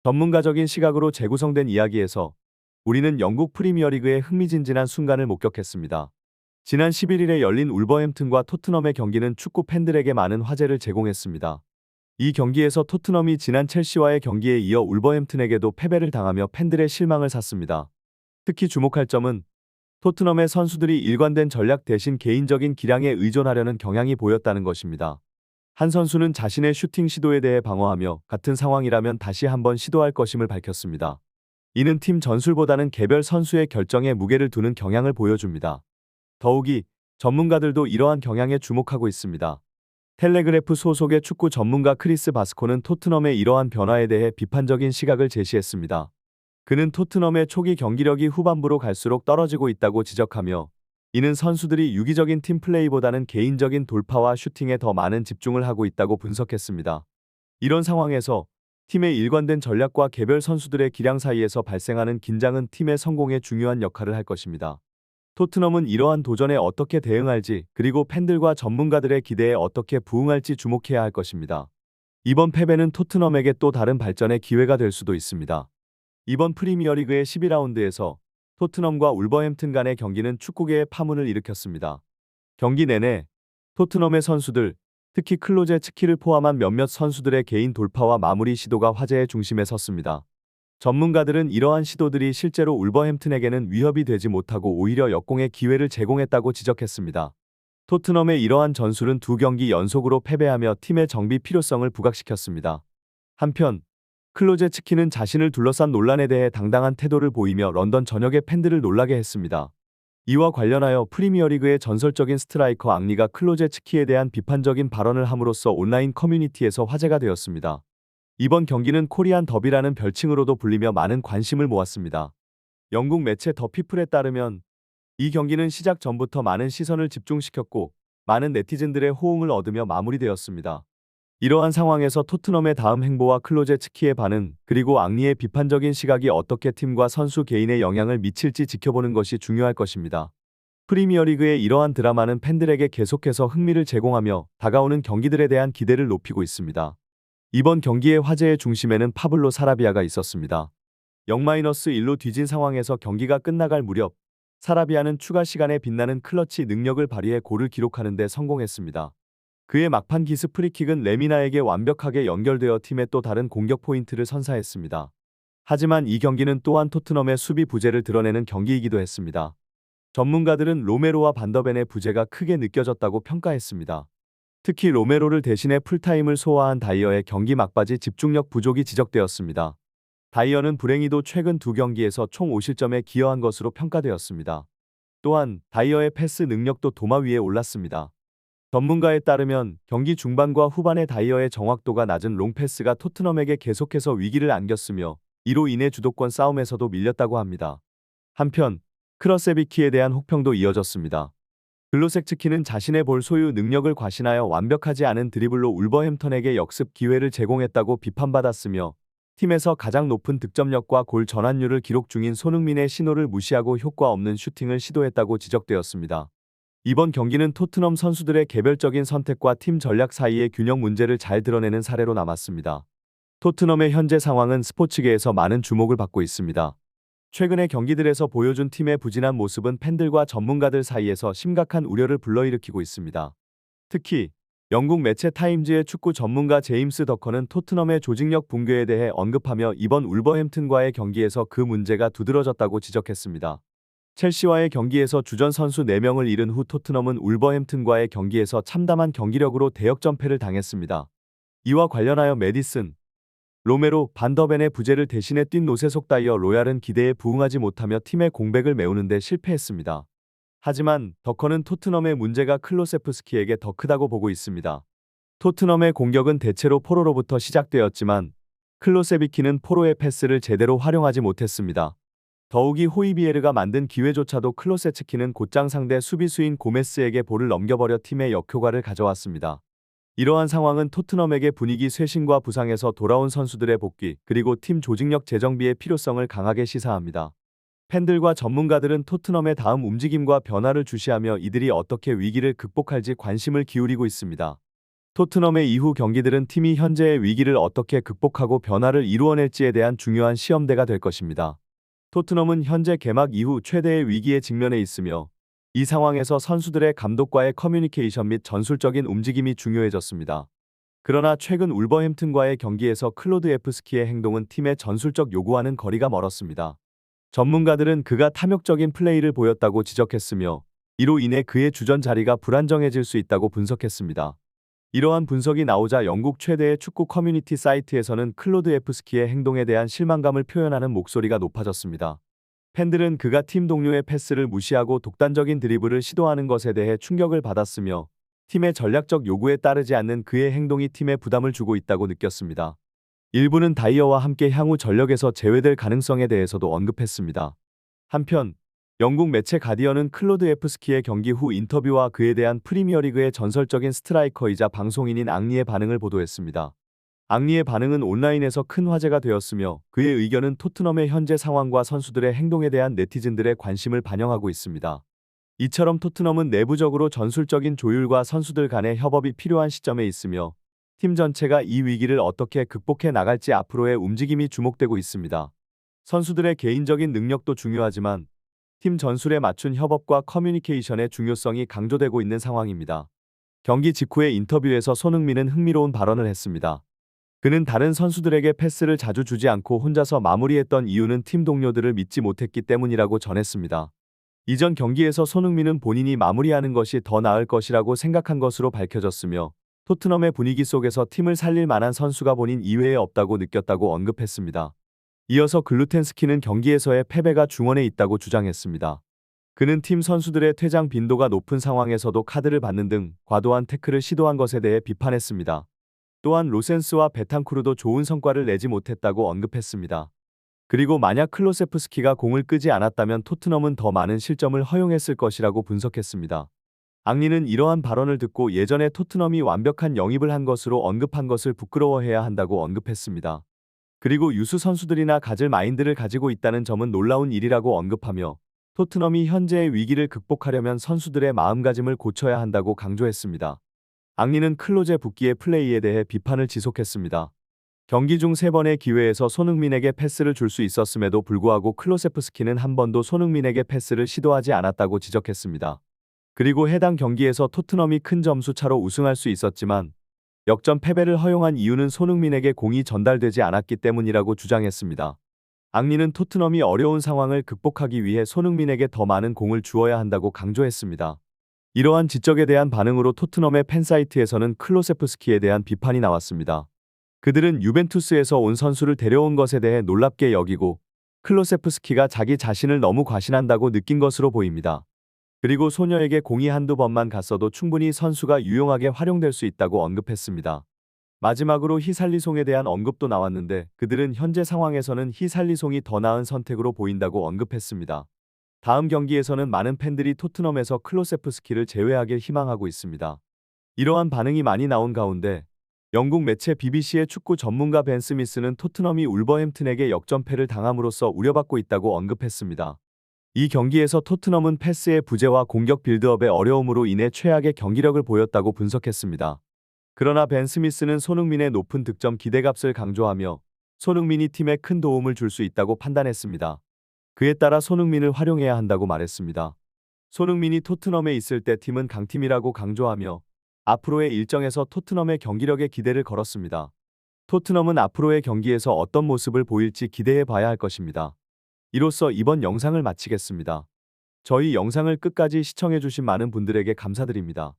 전문가적인 시각으로 재구성된 이야기에서 우리는 영국 프리미어리그의 흥미진진한 순간을 목격했습니다. 지난 11일에 열린 울버햄튼과 토트넘의 경기는 축구 팬들에게 많은 화제를 제공했습니다. 이 경기에서 토트넘이 지난 첼시와의 경기에 이어 울버햄튼에게도 패배를 당하며 팬들의 실망을 샀습니다. 특히 주목할 점은 토트넘의 선수들이 일관된 전략 대신 개인적인 기량에 의존하려는 경향이 보였다는 것입니다. 한 선수는 자신의 슈팅 시도에 대해 방어하며 같은 상황이라면 다시 한번 시도할 것임을 밝혔습니다. 이는 팀 전술보다는 개별 선수의 결정에 무게를 두는 경향을 보여줍니다. 더욱이 전문가들도 이러한 경향에 주목하고 있습니다. 텔레그래프 소속의 축구 전문가 크리스 바스코는 토트넘의 이러한 변화에 대해 비판적인 시각을 제시했습니다. 그는 토트넘의 초기 경기력이 후반부로 갈수록 떨어지고 있다고 지적하며 이는 선수들이 유기적인 팀 플레이보다는 개인적인 돌파와 슈팅에 더 많은 집중을 하고 있다고 분석했습니다. 이런 상황에서 팀의 일관된 전략과 개별 선수들의 기량 사이에서 발생하는 긴장은 팀의 성공에 중요한 역할을 할 것입니다. 토트넘은 이러한 도전에 어떻게 대응할지 그리고 팬들과 전문가들의 기대에 어떻게 부응할지 주목해야 할 것입니다. 이번 패배는 토트넘에게 또 다른 발전의 기회가 될 수도 있습니다. 이번 프리미어리그의 12라운드에서 토트넘과 울버햄튼 간의 경기는 축구계의 파문을 일으켰습니다. 경기 내내 토트넘의 선수들, 특히 클로제츠키를 포함한 몇몇 선수들의 개인 돌파와 마무리 시도가 화제의 중심에 섰습니다. 전문가들은 이러한 시도들이 실제로 울버햄튼에게는 위협이 되지 못하고 오히려 역공의 기회를 제공했다고 지적했습니다. 토트넘의 이러한 전술은 두 경기 연속으로 패배하며 팀의 정비 필요성을 부각시켰습니다. 한편 클로제츠키는 자신을 둘러싼 논란에 대해 당당한 태도를 보이며 런던 전역의 팬들을 놀라게 했습니다. 이와 관련하여 프리미어리그의 전설적인 스트라이커 앙리가 클로제츠키에 대한 비판적인 발언을 함으로써 온라인 커뮤니티에서 화제가 되었습니다. 이번 경기는 코리안 더비라는 별칭으로도 불리며 많은 관심을 모았습니다. 영국 매체 더 피플에 따르면 이 경기는 시작 전부터 많은 시선을 집중시켰고 많은 네티즌들의 호응을 얻으며 마무리되었습니다. 이러한 상황에서 토트넘의 다음 행보와 클로제츠키의 반응, 그리고 앙리의 비판적인 시각이 어떻게 팀과 선수 개인에 영향을 미칠지 지켜보는 것이 중요할 것입니다. 프리미어리그의 이러한 드라마는 팬들에게 계속해서 흥미를 제공하며 다가오는 경기들에 대한 기대를 높이고 있습니다. 이번 경기의 화제의 중심에는 파블로 사라비아가 있었습니다. 0-1로 뒤진 상황에서 경기가 끝나갈 무렵 사라비아는 추가 시간에 빛나는 클러치 능력을 발휘해 골을 기록하는 데 성공했습니다. 그의 막판 기습 프리킥은 레미나에게 완벽하게 연결되어 팀의 또 다른 공격 포인트를 선사했습니다. 하지만 이 경기는 또한 토트넘의 수비 부재를 드러내는 경기이기도 했습니다. 전문가들은 로메로와 반더벤의 부재가 크게 느껴졌다고 평가했습니다. 특히 로메로를 대신해 풀타임을 소화한 다이어의 경기 막바지 집중력 부족이 지적되었습니다. 다이어는 불행히도 최근 두 경기에서 총 5실점에 기여한 것으로 평가되었습니다. 또한 다이어의 패스 능력도 도마 위에 올랐습니다. 전문가에 따르면 경기 중반과 후반의 다이어의 정확도가 낮은 롱패스가 토트넘에게 계속해서 위기를 안겼으며 이로 인해 주도권 싸움에서도 밀렸다고 합니다. 한편 크러세비키에 대한 혹평도 이어졌습니다. 글로세츠키는 자신의 볼 소유 능력을 과신하여 완벽하지 않은 드리블로 울버햄턴에게 역습 기회를 제공했다고 비판받았으며 팀에서 가장 높은 득점력과 골 전환율을 기록 중인 손흥민의 신호를 무시하고 효과 없는 슈팅을 시도했다고 지적되었습니다. 이번 경기는 토트넘 선수들의 개별적인 선택과 팀 전략 사이의 균형 문제를 잘 드러내는 사례로 남았습니다. 토트넘의 현재 상황은 스포츠계에서 많은 주목을 받고 있습니다. 최근의 경기들에서 보여준 팀의 부진한 모습은 팬들과 전문가들 사이에서 심각한 우려를 불러일으키고 있습니다. 특히 영국 매체 타임즈의 축구 전문가 제임스 더커는 토트넘의 조직력 붕괴에 대해 언급하며 이번 울버햄튼과의 경기에서 그 문제가 두드러졌다고 지적했습니다. 첼시와의 경기에서 주전 선수 4명을 잃은 후 토트넘은 울버햄튼과의 경기에서 참담한 경기력으로 대역전패를 당했습니다. 이와 관련하여 메디슨, 로메로, 반더벤의 부재를 대신해 뛴 노세속 다이어 로얄은 기대에 부응하지 못하며 팀의 공백을 메우는 데 실패했습니다. 하지만 더커는 토트넘의 문제가 클로세프스키에게 더 크다고 보고 있습니다. 토트넘의 공격은 대체로 포로로부터 시작되었지만 클로세비키는 포로의 패스를 제대로 활용하지 못했습니다. 더욱이 호이비에르가 만든 기회조차도 클로세츠키는 곧장 상대 수비수인 고메스에게 볼을 넘겨버려 팀의 역효과를 가져왔습니다. 이러한 상황은 토트넘에게 분위기 쇄신과 부상에서 돌아온 선수들의 복귀 그리고 팀 조직력 재정비의 필요성을 강하게 시사합니다. 팬들과 전문가들은 토트넘의 다음 움직임과 변화를 주시하며 이들이 어떻게 위기를 극복할지 관심을 기울이고 있습니다. 토트넘의 이후 경기들은 팀이 현재의 위기를 어떻게 극복하고 변화를 이루어낼지에 대한 중요한 시험대가 될 것입니다. 토트넘은 현재 개막 이후 최대의 위기에 직면해 있으며 이 상황에서 선수들의 감독과의 커뮤니케이션 및 전술적인 움직임이 중요해졌습니다. 그러나 최근 울버햄튼과의 경기에서 클로드 에프스키의 행동은 팀의 전술적 요구와는 거리가 멀었습니다. 전문가들은 그가 탐욕적인 플레이를 보였다고 지적했으며 이로 인해 그의 주전 자리가 불안정해질 수 있다고 분석했습니다. 이러한 분석이 나오자 영국 최대의 축구 커뮤니티 사이트에서는 클로드 에프스키의 행동에 대한 실망감을 표현하는 목소리가 높아졌습니다. 팬들은 그가 팀 동료의 패스를 무시하고 독단적인 드리블을 시도하는 것에 대해 충격을 받았으며 팀의 전략적 요구에 따르지 않는 그의 행동이 팀에 부담을 주고 있다고 느꼈습니다. 일부는 다이어와 함께 향후 전력에서 제외될 가능성에 대해서도 언급했습니다. 한편 영국 매체 가디언은 클로드 에프스키의 경기 후 인터뷰와 그에 대한 프리미어리그의 전설적인 스트라이커이자 방송인인 앙리의 반응을 보도했습니다. 앙리의 반응은 온라인에서 큰 화제가 되었으며 그의 의견은 토트넘의 현재 상황과 선수들의 행동에 대한 네티즌들의 관심을 반영하고 있습니다. 이처럼 토트넘은 내부적으로 전술적인 조율과 선수들 간의 협업이 필요한 시점에 있으며 팀 전체가 이 위기를 어떻게 극복해 나갈지 앞으로의 움직임이 주목되고 있습니다. 선수들의 개인적인 능력도 중요하지만 팀 전술에 맞춘 협업과 커뮤니케이션의 중요성이 강조되고 있는 상황입니다. 경기 직후의 인터뷰에서 손흥민은 흥미로운 발언을 했습니다. 그는 다른 선수들에게 패스를 자주 주지 않고 혼자서 마무리했던 이유는 팀 동료들을 믿지 못했기 때문이라고 전했습니다. 이전 경기에서 손흥민은 본인이 마무리하는 것이 더 나을 것이라고 생각한 것으로 밝혀졌으며 토트넘의 분위기 속에서 팀을 살릴 만한 선수가 본인 이외에 없다고 느꼈다고 언급했습니다. 이어서 글루텐스키는 경기에서의 패배가 중원에 있다고 주장했습니다. 그는 팀 선수들의 퇴장 빈도가 높은 상황에서도 카드를 받는 등 과도한 태클을 시도한 것에 대해 비판했습니다. 또한 로센스와 베탄쿠르도 좋은 성과를 내지 못했다고 언급했습니다. 그리고 만약 클로세프스키가 공을 끄지 않았다면 토트넘은 더 많은 실점을 허용했을 것이라고 분석했습니다. 앙리는 이러한 발언을 듣고 예전에 토트넘이 완벽한 영입을 한 것으로 언급한 것을 부끄러워해야 한다고 언급했습니다. 그리고 유수 선수들이나 가질 마인드를 가지고 있다는 점은 놀라운 일이라고 언급하며 토트넘이 현재의 위기를 극복하려면 선수들의 마음가짐을 고쳐야 한다고 강조했습니다. 앙리는 클로제 붓기의 플레이에 대해 비판을 지속했습니다. 경기 중 3번의 기회에서 손흥민에게 패스를 줄 수 있었음에도 불구하고 클로세프스키는 한 번도 손흥민에게 패스를 시도하지 않았다고 지적했습니다. 그리고 해당 경기에서 토트넘이 큰 점수 차로 우승할 수 있었지만 역전 패배를 허용한 이유는 손흥민에게 공이 전달되지 않았기 때문이라고 주장했습니다. 앙리는 토트넘이 어려운 상황을 극복하기 위해 손흥민에게 더 많은 공을 주어야 한다고 강조했습니다. 이러한 지적에 대한 반응으로 토트넘의 팬사이트에서는 클로세프스키에 대한 비판이 나왔습니다. 그들은 유벤투스에서 온 선수를 데려온 것에 대해 놀랍게 여기고 클로세프스키가 자기 자신을 너무 과신한다고 느낀 것으로 보입니다. 그리고 소녀에게 공이 한두 번만 갔어도 충분히 선수가 유용하게 활용될 수 있다고 언급했습니다. 마지막으로 히살리송에 대한 언급도 나왔는데 그들은 현재 상황에서는 히살리송이 더 나은 선택으로 보인다고 언급했습니다. 다음 경기에서는 많은 팬들이 토트넘에서 클로세프스키를 제외하길 희망하고 있습니다. 이러한 반응이 많이 나온 가운데 영국 매체 BBC의 축구 전문가 벤 스미스는 토트넘이 울버햄튼에게 역전패를 당함으로써 우려받고 있다고 언급했습니다. 이 경기에서 토트넘은 패스의 부재와 공격 빌드업의 어려움으로 인해 최악의 경기력을 보였다고 분석했습니다. 그러나 벤 스미스는 손흥민의 높은 득점 기대값을 강조하며 손흥민이 팀에 큰 도움을 줄 수 있다고 판단했습니다. 그에 따라 손흥민을 활용해야 한다고 말했습니다. 손흥민이 토트넘에 있을 때 팀은 강팀이라고 강조하며 앞으로의 일정에서 토트넘의 경기력에 기대를 걸었습니다. 토트넘은 앞으로의 경기에서 어떤 모습을 보일지 기대해 봐야 할 것입니다. 이로써 이번 영상을 마치겠습니다. 저희 영상을 끝까지 시청해주신 많은 분들에게 감사드립니다.